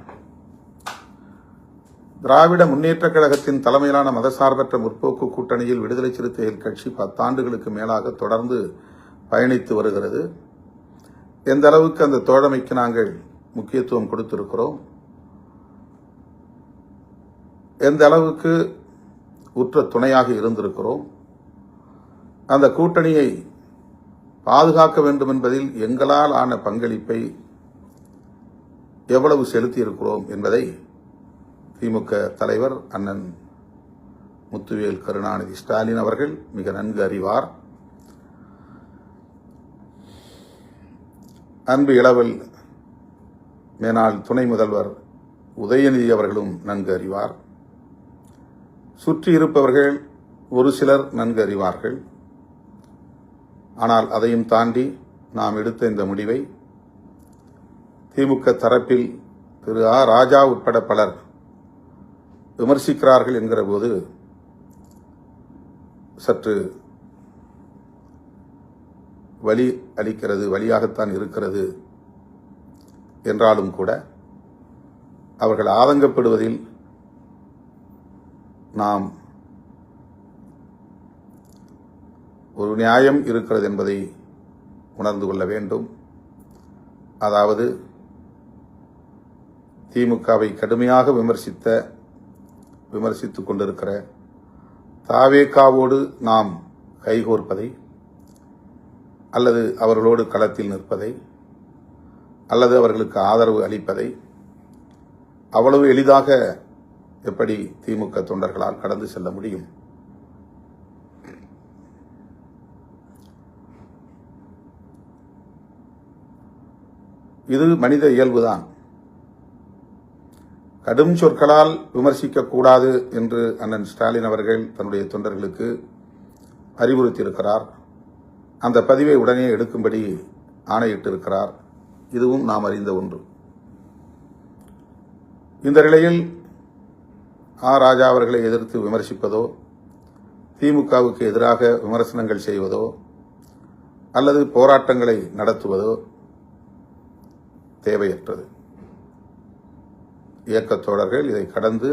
திராவிட முன்னேற்றக் கழகத்தின் தலைமையிலான மதசார்பற்ற முற்போக்கு கூட்டணியில் விடுதலை சிறுத்தைகள் கட்சி 10 ஆண்டுகளுக்கு மேலாக தொடர்ந்து பயணித்து வருகிறது. எந்த அளவுக்கு அந்த தோழமைக்கு நாங்கள் முக்கியத்துவம் கொடுத்திருக்கிறோம், எந்த அளவுக்கு உற்ற துணையாக இருந்திருக்கிறோம், அந்த கூட்டணியை பாதுகாக்க வேண்டும் என்பதில் எங்களால் ஆன பங்களிப்பை எவ்வளவு செலுத்தியிருக்கிறோம் என்பதை திமுக தலைவர் அண்ணன் முத்துவேல் கருணாநிதி ஸ்டாலின் அவர்கள் மிக நன்கு அறிவார். அன்பு இளவல் மேனாள் துணை முதல்வர் உதயநிதி அவர்களும் நன்கு அறிவார். சுற்றி இருப்பவர்கள் ஒரு சிலர் நன்கு அறிவார்கள். ஆனால் அதையும் தாண்டி நாம் எடுத்த இந்த முடிவை திமுக தரப்பில் திரு ஆ ராஜா உட்பட பலர் விமர்சிக்கிறார்கள் என்கிற போது சற்று வலி அளிக்கிறது, வலியாகத்தான் இருக்கிறது. என்றாலும் கூட அவர்கள் ஆதங்கப்படுவதில் நாம் ஒரு நியாயம் இருக்கிறது என்பதை உணர்ந்து கொள்ள வேண்டும். அதாவது திமுகவை கடுமையாக விமர்சித்துக் கொண்டிருக்கிற தாவேகாவோடு நாம் கைகோர்ப்பதை அல்லது அவர்களோடு களத்தில் நிற்பதை அல்லது அவர்களுக்கு ஆதரவு அளிப்பதை அவ்வளவு எளிதாக எப்படி திமுக தொண்டர்களால் கடந்து செல்ல முடியும்? இது மனித இயல்புதான். கடும் சொற்களால் விமர்சிக்கக்கூடாது என்று அண்ணன் ஸ்டாலின் அவர்கள் தன்னுடைய தொண்டர்களுக்கு அறிவுறுத்தியிருக்கிறார். அந்த பதிவை உடனே எடுக்கும்படி ஆணையிட்டிருக்கிறார். இதுவும் நாம் அறிந்த ஒன்று. இந்த நிலையில் ஆ ராஜா அவர்களை எதிர்த்து விமர்சிப்பதோ, திமுகவுக்கு எதிராக விமர்சனங்கள் செய்வதோ அல்லது போராட்டங்களை நடத்துவதோ தேவையற்றது. இயக்கத் தோழர்கள் இதை கடந்து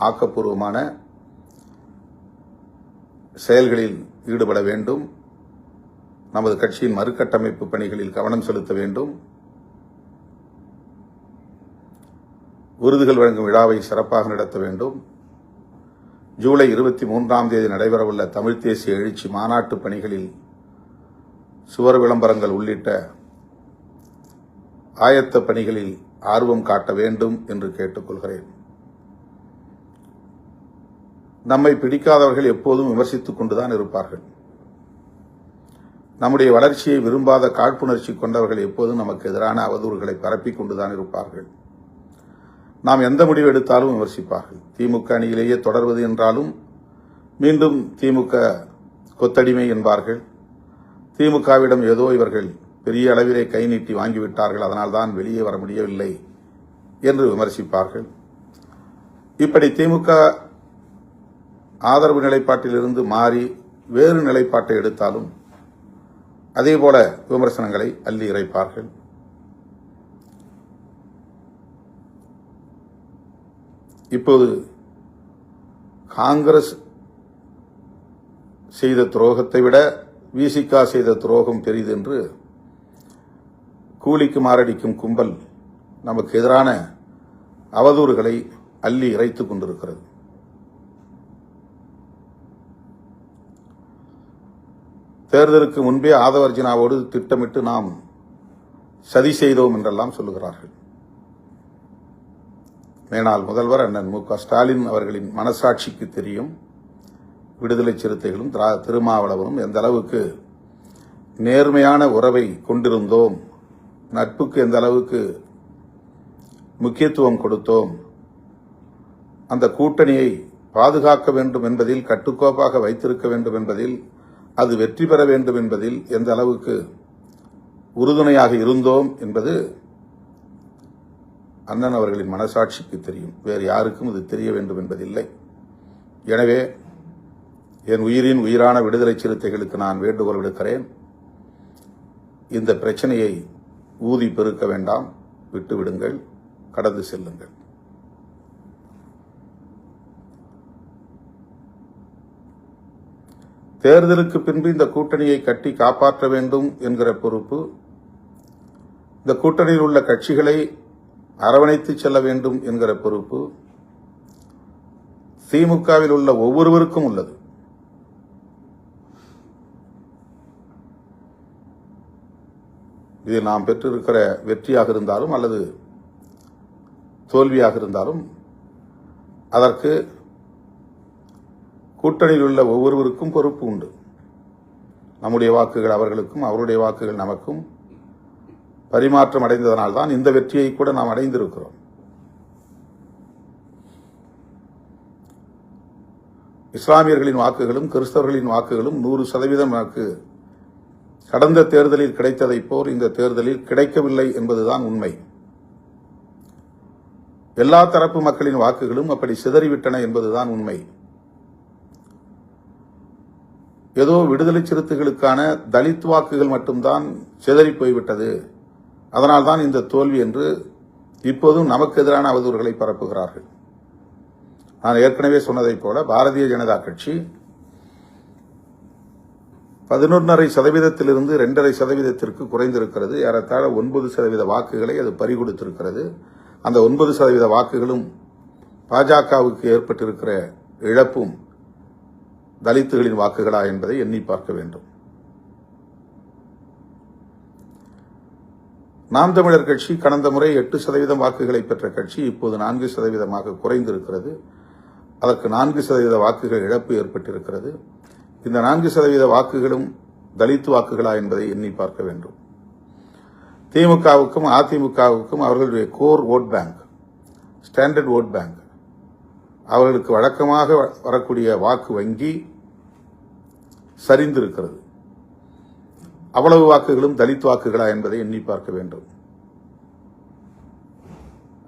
ஆக்கப்பூர்வமான செயல்களில் ஈடுபட வேண்டும். நமது கட்சியின் மறுகட்டமைப்பு பணிகளில் கவனம் செலுத்த வேண்டும். விருதுகள் வழங்கும் விழாவை சிறப்பாக நடத்த வேண்டும். ஜூலை 23ஆம் தேதி நடைபெறவுள்ள தமிழ் தேசிய எழுச்சி மாநாட்டு பணிகளில் சுவர் விளம்பரங்கள் உள்ளிட்ட ஆயத்த பணிகளில் ஆர்வம் காட்ட வேண்டும் என்று கேட்டுக்கொள்கிறேன். நம்மை பிடிக்காதவர்கள் எப்போதும் விமர்சித்துக் கொண்டுதான் இருப்பார்கள். நம்முடைய வளர்ச்சியை விரும்பாத காழ்ப்புணர்ச்சி கொண்டவர்கள் எப்போதும் நமக்கு எதிரான அவதூறுகளை பரப்பிக் கொண்டுதான் இருப்பார்கள். நாம் எந்த முடிவு எடுத்தாலும் விமர்சிப்பார்கள். திமுக அணியிலேயே தொடர்வது என்றாலும் மீண்டும் திமுக கொத்தடிமை என்பார்கள். திமுகவிடம் ஏதோ இவர்கள் பெரிய அளவிலே கை நீட்டி வாங்கிவிட்டார்கள், அதனால்தான் வெளியே வர முடியவில்லை என்று விமர்சிப்பார்கள். இப்படி திமுக ஆதரவு நிலைப்பாட்டிலிருந்து மாறி வேறு நிலைப்பாட்டை எடுத்தாலும் அதேபோல விமர்சனங்களை அள்ளி இறைப்பார்கள். இப்போது காங்கிரஸ் செய்த துரோகத்தை விட விசிக செய்த துரோகம் பெரிது என்று கூலிக்கு மாரடிக்கும் கும்பல் நமக்கு எதிரான அவதூறுகளை அள்ளி இறைத்துக் கொண்டிருக்கிறது. தேர்தலுக்கு முன்பே ஆதவர்ஜினாவோடு திட்டமிட்டு நாம் சதி செய்தோம் என்றெல்லாம் சொல்லுகிறார்கள். மேனாள் முதல்வர் அண்ணன் மு.க. ஸ்டாலின் அவர்களின் மனசாட்சிக்கு தெரியும், விடுதலை சிறுத்தைகளும் திருமாவளவனும் எந்த அளவுக்கு நேர்மையான உறவை கொண்டிருந்தோம், நட்புக்கு எந்த அளவுக்கு முக்கியத்துவம் கொடுத்தோம், அந்த கூட்டணியை பாதுகாக்க வேண்டும் என்பதில், கட்டுக்கோப்பாக வைத்திருக்க வேண்டும் என்பதில், அது வெற்றி பெற வேண்டும் என்பதில் எந்த அளவுக்கு உறுதுணையாக இருந்தோம் என்பது அண்ணன் அவர்களின் மனசாட்சிக்கு தெரியும். வேறு யாருக்கும் இது தெரிய வேண்டும் என்பதில்லை. எனவே என் உயிரின் உயிரான விடுதலை சிறுத்தைகளுக்கு நான் வேண்டுகோள் விடுக்கிறேன். இந்த பிரச்சனையை ஊதி பெருக்க வேண்டாம், விட்டுவிடுங்கள், கடந்து செல்லுங்கள். தேர்தலுக்கு பின்பு இந்த கூட்டணியை கட்டி காப்பாற்ற வேண்டும் என்கிற பொறுப்பு இந்த கூட்டணியில் உள்ள கட்சிகளை அரவணைத்து செல்ல வேண்டும் என்கிற பொறுப்பு திமுகவில் உள்ள ஒவ்வொருவருக்கும் உள்ளது. இதில் நாம் பெற்றிருக்கிற வெற்றியாக இருந்தாலும் அல்லது தோல்வியாக இருந்தாலும் அதற்கு கூட்டணியில் உள்ள ஒவ்வொருவருக்கும் பொறுப்பு உண்டு. நம்முடைய வாக்குகள் அவர்களுக்கும், அவருடைய வாக்குகள் நமக்கும் பரிமாற்றம் அடைந்ததனால்தான் இந்த வெற்றியை கூட நாம் அடைந்திருக்கிறோம். இஸ்லாமியர்களின் வாக்குகளும் கிறிஸ்தவர்களின் வாக்குகளும் 100% நமக்கு கடந்த தேர்தலில் கிடைத்ததைப் போல் இந்த தேர்தலில் கிடைக்கவில்லை என்பதுதான் உண்மை. எல்லா தரப்பு மக்களின் வாக்குகளும் அப்படி சிதறிவிட்டன என்பதுதான் உண்மை. ஏதோ விடுதலை சிறுத்தைகளுக்கான தலித் வாக்குகள் மட்டும்தான் சிதறி போய்விட்டது, அதனால்தான் இந்த தோல்வி என்று இப்போதும் நமக்கு எதிரான அவதூறுகளை பரப்புகிறார்கள். நான் ஏற்கனவே சொன்னதைப் போல பாரதிய ஜனதா கட்சி 11.5%இருந்து 2.5% குறைந்திருக்கிறது. ஏறத்தாழ 9% வாக்குகளை அது பறிகொடுத்திருக்கிறது. அந்த 9% வாக்குகளும் பாஜகவுக்கு ஏற்பட்டிருக்கிற இழப்பும் தலித்துகளின் வாக்குகளா என்பதை எண்ணி பார்க்க வேண்டும். நாம் தமிழர் கட்சி கடந்த முறை 8% வாக்குகளை பெற்ற கட்சி இப்போது 4% குறைந்திருக்கிறது. அதற்கு 4% வாக்குகள் இழப்பு ஏற்பட்டிருக்கிறது. இந்த 4% வாக்குகளும் தலித் வாக்குகளா என்பதை எண்ணி பார்க்க வேண்டும். திமுகவுக்கும் அதிமுகவுக்கும் அவர்களுடைய core vote bank, standard vote bank, அவர்களுக்கு வழக்கமாக வரக்கூடிய வாக்கு வங்கி சரிந்திருக்கிறது. அவ்வளவு வாக்குகளும் தலித் வாக்குகளா என்பதை எண்ணி பார்க்க வேண்டும்.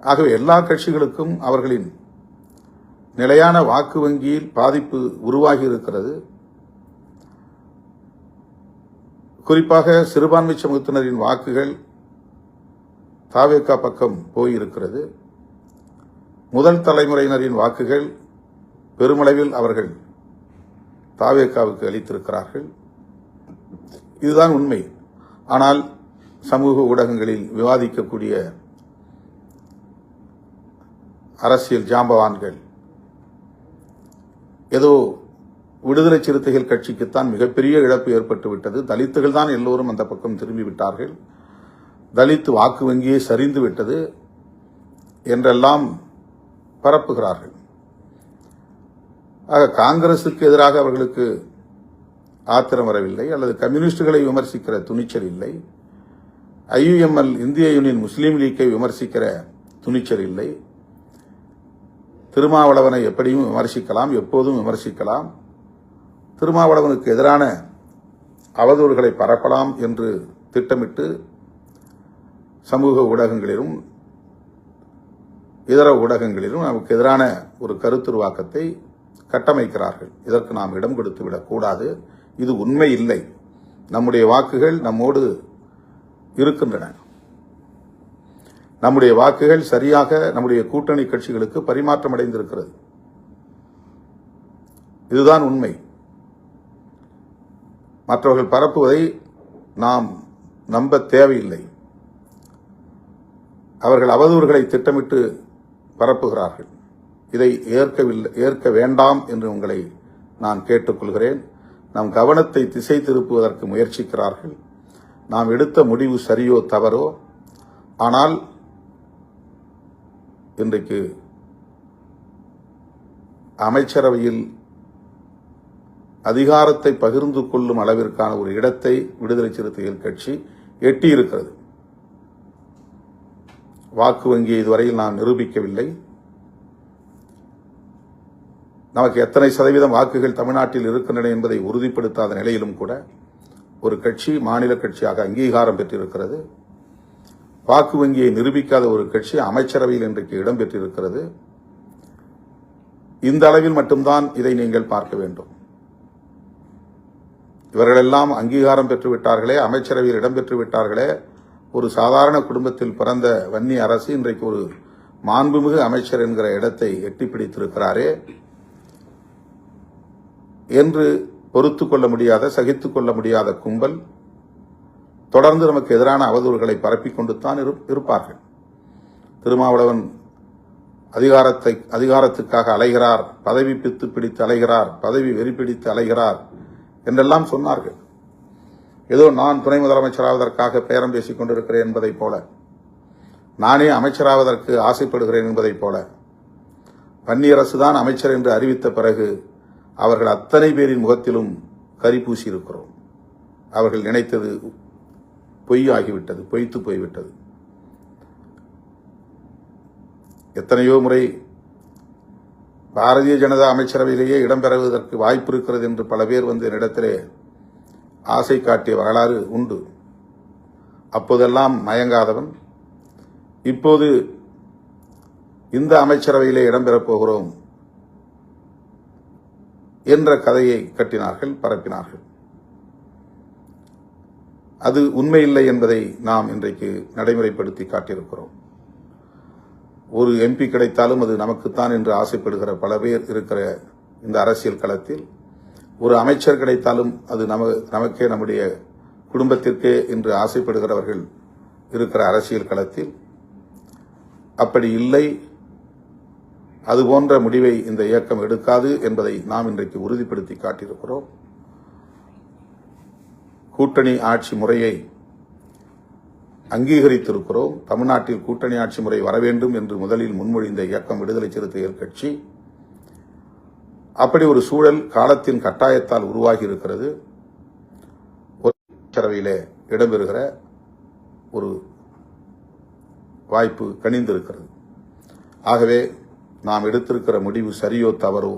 ஆகவே எல்லா கட்சிகளுக்கும் அவர்களின் நிலையான வாக்கு வங்கியில் பாதிப்பு உருவாகி இருக்கிறது. குறிப்பாக சிறுபான்மை சமூகத்தினரின் வாக்குகள் தாவேகா பக்கம் போயிருக்கிறது. முதல் தலைமுறையினரின் வாக்குகள் பெருமளவில் அவர்கள் தாவேகாவுக்கு அளித்திருக்கிறார்கள். இதுதான் உண்மை. ஆனால் சமூக ஊடகங்களில் விவாதிக்கக்கூடிய அரசியல் ஜாம்பவான்கள் ஏதோ விடுதலை சிறுத்தைகள் கட்சிக்குத்தான் மிகப்பெரிய இழப்பு ஏற்பட்டுவிட்டது, தலித்துகள் தான் எல்லோரும் அந்த பக்கம் திரும்பிவிட்டார்கள், தலித் வாக்கு வங்கியே சரிந்து விட்டது என்றெல்லாம் பரப்புகிறார்கள். ஆக காங்கிரசுக்கு எதிராக அவர்களுக்கு ஆத்திரம் வரவில்லை, அல்லது கம்யூனிஸ்டுகளை விமர்சிக்கிற துணிச்சல் இல்லை, IUML இந்திய யூனியன் முஸ்லீம் லீக்கை விமர்சிக்கிற துணிச்சல் இல்லை. திருமாவளவனை எப்படியும் விமர்சிக்கலாம், எப்போதும் விமர்சிக்கலாம், திருமாவளவனுக்கு எதிரான அவதூறுகளை பரப்பலாம் என்று திட்டமிட்டு சமூக ஊடகங்களிலும் இதர ஊடகங்களிலும் நமக்கு எதிரான ஒரு கருத்துருவாக்கத்தை கட்டமைக்கிறார்கள். இதற்கு நாம் இடம் கொடுத்து விடக்கூடாது. இது உண்மை இல்லை. நம்முடைய வாக்குகள் நம்மோடு இருக்கின்றன. நம்முடைய வாக்குகள் சரியாக நம்முடைய கூட்டணி கட்சிகளுக்கு பரிமாற்றம் அடைந்திருக்கிறது. இதுதான் உண்மை. மற்றவர்கள் பரப்புவதை நாம் நம்ப தேவையில்லை. அவர்கள் அவதூறுகளை திட்டமிட்டு பரப்புகிறார்கள். இதை ஏற்க வேண்டாம் என்று உங்களை நான் கேட்டுக்கொள்கிறேன். நம் கவனத்தை திசை திருப்புவதற்கு முயற்சிக்கிறார்கள். நாம் எடுத்த முடிவு சரியோ தவறோ, ஆனால் இன்றைக்கு அமைச்சரவையில் அதிகாரத்தை பகிர்ந்து கொள்ளும் அளவிற்கான ஒரு இடத்தை விடுதலை சிறுத்தைகள் கட்சி எட்டியிருக்கிறது. வாக்கு வங்கியை இதுவரையில் நான் நிரூபிக்கவில்லை. நமக்கு எத்தனை சதவீதம் வாக்குகள் தமிழ்நாட்டில் இருக்கின்றன என்பதை உறுதிப்படுத்தாத நிலையிலும் கூட ஒரு கட்சி மாநில கட்சியாக அங்கீகாரம் பெற்றிருக்கிறது. வாக்கு வங்கியை நிரூபிக்காத ஒரு கட்சி அமைச்சரவையில் இன்றைக்கு இடம்பெற்றிருக்கிறது. இந்த அளவில் மட்டும்தான் இதை நீங்கள் பார்க்க வேண்டும். இவர்களெல்லாம் அங்கீகாரம் பெற்று விட்டார்களே, அமைச்சரவையில் இடம்பெற்று விட்டார்களே, ஒரு சாதாரண குடும்பத்தில் பிறந்த வன்னி அரசு இன்றைக்கு ஒரு மாண்புமிகு அமைச்சர் என்கிற இடத்தை எட்டி பிடித்திருக்கிறாரே என்று பொறுத்துக் கொள்ள முடியாத, சகித்துக் கொள்ள முடியாத கும்பல் தொடர்ந்து நமக்கு எதிரான அவதூறுகளை பரப்பிக் கொண்டுத்தான் இருப்பார்கள். திருமாவளவன் அதிகாரத்துக்காக அலைகிறார், பதவி பித்து பிடித்து அலைகிறார், பதவி வெறி பிடித்து அலைகிறார் என்றெல்லாம் சொன்னார்கள். ஏதோ நான் துணை முதலமைச்சராவதற்காக பேரம் பேசிக் கொண்டிருக்கிறேன் என்பதைப் போல, நானே அமைச்சராவதற்கு ஆசைப்படுகிறேன் என்பதைப் போல, வன்னியரசுதான் அமைச்சர் என்று அறிவித்த பிறகு அவர்கள் அத்தனை பேரின் முகத்திலும் கரி பூசி இருக்கிறோம். அவர்கள் நினைத்தது பொய் ஆகிவிட்டது, பொய்த்து போய்விட்டது. எத்தனையோ முறை பாரதிய ஜனதா அமைச்சரவையிலேயே இடம்பெறுவதற்கு வாய்ப்பு இருக்கிறது என்று பல பேர் வந்து என்னிடத்திலே ஆசை காட்டிய வரலாறு உண்டு. அப்போதெல்லாம் மயங்காதவன் இப்போது இந்த அமைச்சரவையிலே இடம்பெறப் போகிறோம் என்ற கதையை கட்டினார்கள், பரப்பினார்கள். அது உண்மையில்லை என்பதை நாம் இன்றைக்கு நடைமுறைப்படுத்தி காட்டியிருக்கிறோம். ஒரு எம்பி கிடைத்தாலும் அது நமக்குத்தான் என்று ஆசைப்படுகிற பல பேர் இருக்கிற இந்த அரசியல் களத்தில், ஒரு அமைச்சர் கிடைத்தாலும் அது நமக்கே, நம்முடைய குடும்பத்திற்கே என்று ஆசைப்படுகிறவர்கள் இருக்கிற அரசியல் களத்தில் அப்படி இல்லை. அதுபோன்ற முடிவை இந்த இயக்கம் எடுக்காது என்பதை நாம் இன்றைக்கு உறுதிப்படுத்தி காட்டியிருக்கிறோம். கூட்டணி ஆட்சி முறையை அங்கீகரித்திருக்கிறோம். தமிழ்நாட்டில் கூட்டணி ஆட்சி முறை வர வேண்டும் என்று முதலில் முன்மொழிந்த இயக்கம் விடுதலை சிறுத்தைகள் கட்சி. அப்படி ஒரு சூழல் காலத்தின் கட்டாயத்தால் உருவாகி இருக்கிறது. அமைச்சரவையிலே இடம்பெறுகிற ஒரு வாய்ப்பு கனிந்திருக்கிறது. ஆகவே நாம் எடுத்திருக்கிற முடிவு சரியோ தவறோ,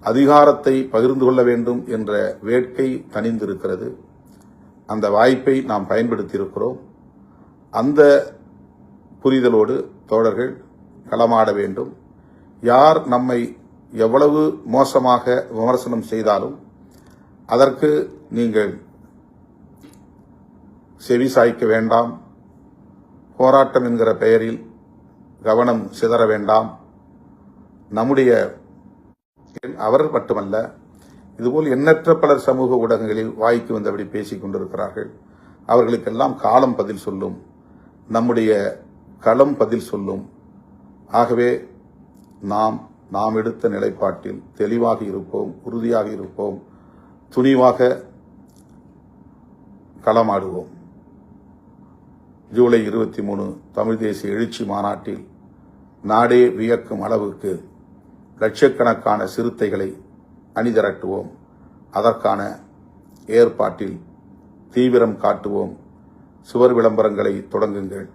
அதிகாரத்தை பகிர்ந்து கொள்ள வேண்டும் என்ற வேட்கை தணிந்திருக்கிறது. அந்த வாய்ப்பை நாம் பயன்படுத்தியிருக்கிறோம். அந்த புரிதலோடு தோழர்கள் களமாட வேண்டும். யார் நம்மை எவ்வளவு மோசமாக விமர்சனம் செய்தாலும் அதற்கு நீங்கள் செவி சாய்க்க வேண்டாம். போராட்டம் என்கிற பெயரில் கவனம் சிதற வேண்டாம். நம்முடைய அவர் மட்டுமல்ல, இதுபோல் எண்ணற்ற பலர் சமூக ஊடகங்களில் வாய்க்கு வந்தபடி பேசிக் கொண்டிருக்கிறார்கள். அவர்களுக்கெல்லாம் காலம் பதில் சொல்லும், நம்முடைய களம் பதில் சொல்லும். ஆகவே நாம் எடுத்த நிலைப்பாட்டில் தெளிவாக இருப்போம், உறுதியாக இருப்போம், துணிவாக களமாடுவோம். ஜூலை 23 தமிழ் தேசிய எழுச்சி மாநாட்டில் நாடே வியக்கும் அளவுக்கு லட்சக்கணக்கான சிறுத்தைகளை அணிதிரட்டுவோம். அதற்கான ஏற்பாட்டில் தீவிரம் காட்டுவோம். சுவர் விளம்பரங்களை தொடங்குங்கள்,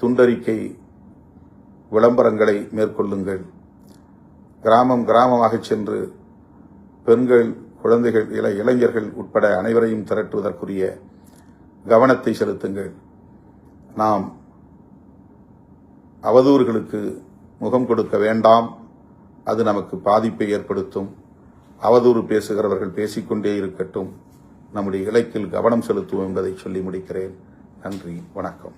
துண்டறிக்கை விளம்பரங்களை மேற்கொள்ளுங்கள். கிராமம் கிராமமாக சென்று பெண்கள், குழந்தைகள், இளைஞர்கள் உட்பட அனைவரையும் திரட்டுவதற்குரிய கவனத்தை செலுத்துங்கள். நாம் அவதூறுகளுக்கு முகம் கொடுக்க வேண்டாம். அது நமக்கு பாதிப்பை ஏற்படுத்தும். அவதூறு பேசுகிறவர்கள் பேசிக்கொண்டே இருக்கட்டும். நம்முடைய இலக்கில் கவனம் செலுத்துவோம் என்பதை சொல்லி முடிக்கிறேன். நன்றி, வணக்கம்.